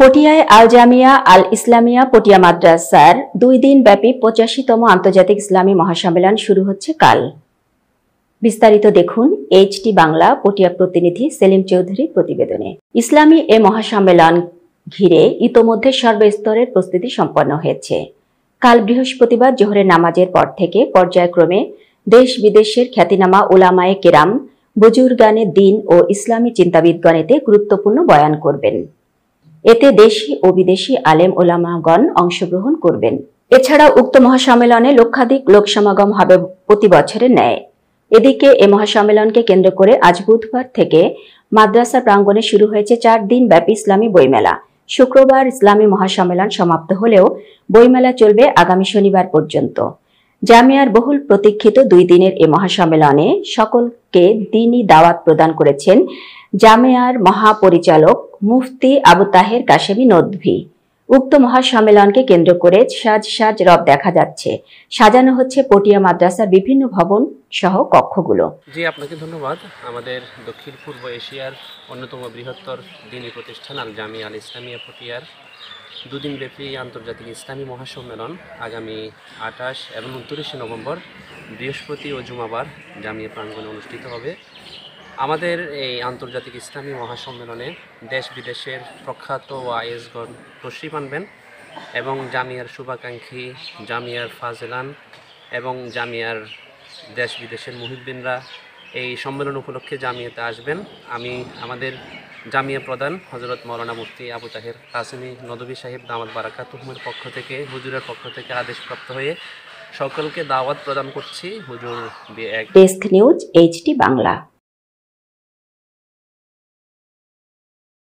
পটিয়ায় আল জামিয়া আল ইসলামিয়া পটিয়া মাদ্রাসার 2 দিন ব্যাপী 85তম আন্তর্জাতিক ইসলামী মহাসম্মেলন শুরু হচ্ছে কাল। বিস্তারিত দেখুন এইচটি বাংলা পটিয়া প্রতিনিধি সেলিম চৌধুরীর প্রতিবেদনে। ইসলামী এ মহাসম্মেলন ঘিরে ইতোমধ্যে সর্বস্তরের প্রস্তুতি সম্পন্ন হয়েছে। কাল বৃহস্পতিবার জোহরের নামাজের পর থেকে পর্যায়ক্রমে দেশ বিদেশের খ্যাতিনামা উলামায়ে কেরাম, বুজুর্গানে দ্বীন ও ইসলামী চিন্তাবিদগণেতে গুরুত্বপূর্ণ বয়ান করবেন। এতে দেশি ও বিদেশি আলেম ওলামাগণ অংশগ্রহণ করবেন। এছাড়া উক্ত মহাসম্মেলনে লক্ষাধিক লোক সমাগম হবে প্রতি বছরের ন্যায়। এদিকে এ মহাসম্মেলনকে কেন্দ্র করে আজ বুধবার থেকে মাদ্রাসা প্রাঙ্গণে শুরু হয়েছে 4 দিন ব্যাপী ইসলামী বইমেলা। শুক্রবার ইসলামী মহাসম্মেলন সমাপ্ত হলেও বইমেলা চলবে আগামী শনিবার পর্যন্ত। জামিয়ার বহুল প্রতীক্ষিত 2 দিনের এ মহাসম্মেলনে সকলকে দ্বীনি দাওয়াত প্রদান করেছেন জামিয়ার মহাপরিচালক মুফতি আবু তাহের কাশেমি নদভী। উক্ত মহাসম্মেলনকে কেন্দ্র করে সাজ রব দেখা যাচ্ছে। সাজানো হচ্ছে পটিয়া মাদ্রাসার বিভিন্ন ভবন সহ কক্ষগুলো। জি, আপনাকে ধন্যবাদ। আমাদের দক্ষিণ পূর্ব এশিয়ার অন্যতম বৃহত্তর দ্বীনি প্রতিষ্ঠান আল জামিয়া আল ইসলামিয়া পটিয়ার 2 দিনব্যাপী আন্তর্জাতিক ইসলামী মহাসম্মেলন আগামী 28 এবং 29 নভেম্বর বৃহস্পতি ও জুমাবার জামিয়া প্রাঙ্গণে অনুষ্ঠিত হবে। আমাদের এই আন্তর্জাতিক ইসলামী মহাসম্মেলনে দেশ বিদেশের প্রখ্যাত ও আইএসগণ তশরিফ আনবেন এবং জামিয়ার শুভাকাঙ্ক্ষী, জামিয়ার ফাজেলান এবং জামিয়ার দেশ বিদেশের মুহিব্বিনরা এই সম্মেলন উপলক্ষে জামিয়াতে আসবেন। আমি আমাদের জামিয়া প্রধান হযরত মাওলানা মুফতি আবু তাহের কাশেমি নদভী সাহেব দামাত বারাকাতুহুমের পক্ষ থেকে, হুজুরের পক্ষ থেকে আদেশপ্রাপ্ত হয়ে সকলকে দাওয়াত প্রদান করছি। হুজুর ডেস্ক নিউজ এইচটি বাংলা।